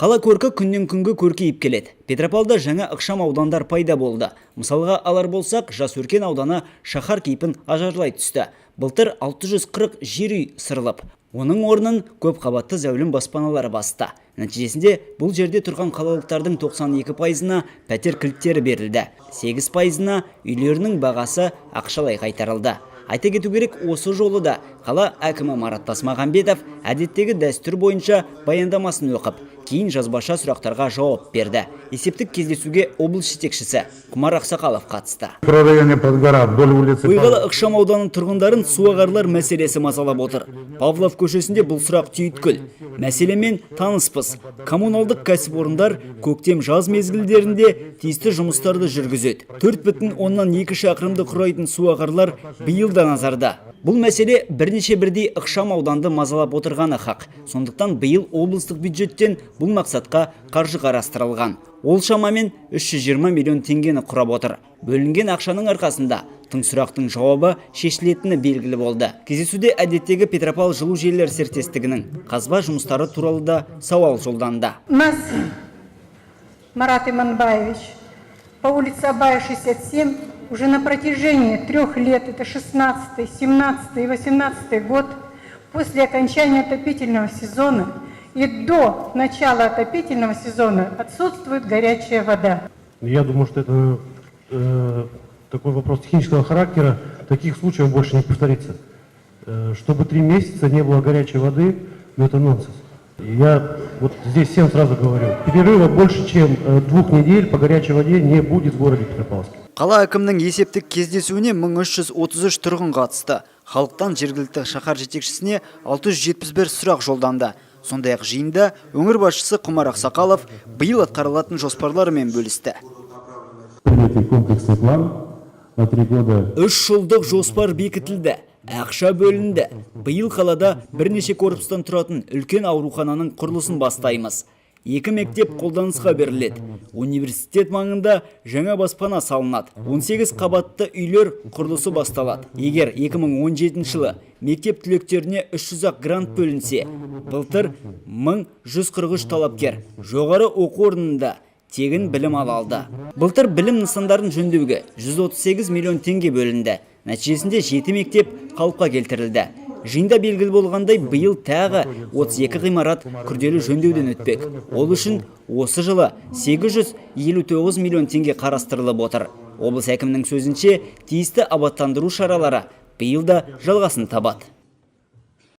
Қала көркі күннен күнге көркейіп келеді. Петропавлда жаңа ықшам аудандар пайда болды. Мысалға алар болсақ, Жас Өркен ауданы шаһар кейпін ажарлай түсті. Былтыр 640 жер үй сырылып, оның орнын көп қабатты зәулім баспаналары басты. Нәтижесінде бұл жерде тұрған қалалықтардың 92%-ына пәтер кілттері берілді. 8%-ына үйлерінің бағасы ақшалай қайтарылды. Айта кету керек, осы жолы да қала әкімі Марат Тасмағамбетов әдеттегі дәстүр бойынша баяндамасын оқып, кейін жазбаша сұрақтарға жауап берді. Есептік кездесуге облыс жетекшісі Құмар Ақсақалов қатысты. Ойғалы ықшам ауданының тұрғындарын суағарлар мәселесі мазалап отыр. Павлов көшесінде бұл сұрақ түйіткіл. Мәселемен таныспыз. Коммуналдық кәсіпорындар көктем жаз мезгілдерінде тиісті жұмыстарды жүргізеді. 4,2 шақырымды құрайтын суағарлар биылда назарда. Бұл мәселе бірнеше бірдей ықшам ауданды мазалап отырғаны хақ. Сондықтан биыл облыстық бюджеттен бұл мақсатқа қаржы қарастырылған. Ол шамамен 320 миллион теңгені құрап отыр. Бөлінген ақшаның арқасында тың сұрақтың жауабы шешілетіні белгілі болды. Кездесуде әдеттегі Петропавл жылу желілер серіктестігінің қазба жұмыстары туралы да сауал жолданды. Нас, Марат Иманбаевич, по улице Абая 67 уже на протяжении 3 лет, это 16, 17 и 18 год, после окончания отопительного сезона и до начала отопительного сезона отсутствует горячая вода. Я думаю, что это такой вопрос технического характера. Таких случаев больше не повторится. Чтобы 3 месяца не было горячей воды, это нонсенс. Я вот здесь всем сразу говорю, перерыва больше, чем 2 недель по горячей воде не будет в городе Петропавловске. Қала әкімнің есептік кездесуіне 1333 тұрғын қатысты. Халықтан жергілікті шаһар жетекшісіне 671 сұрақ жолданды. Сондай-ақ жиында өңір басшысы Құмар Ақсақалов биыл атқарылатын жоспарларымен бөлісті. 3 жылдық жоспар бекітілді. Ақша бөлінді. Биыл қалада бірнеше корпустан тұратын үлкен аурухананың құрылысын бастаймыз. 2 мектеп қолданысқа беріледі. Университет маңында жаңа баспана салынады. 18 қабатты үйлер құрылысы басталады. Егер 2017 жылы мектеп түлектеріне 300-ақ грант бөлінсе, былтыр 1143 талапкер жоғары оқу орнында тегін білім алды. Былтыр білім нысандарын жөндеуге 138 миллион теңге бөлінді. Нәтижесінде 7 мектеп қалыпқа келтірілді. Жиында белгілі болғандай, биыл тағы 32 ғимарат күрделі жөндеуден өтпек. Ол үшін осы жылы 859 миллион теңге қарастырылып отыр. Облыс әкімінің сөзінше, тиісті абаттандыру шаралары биыл да жалғасын табады.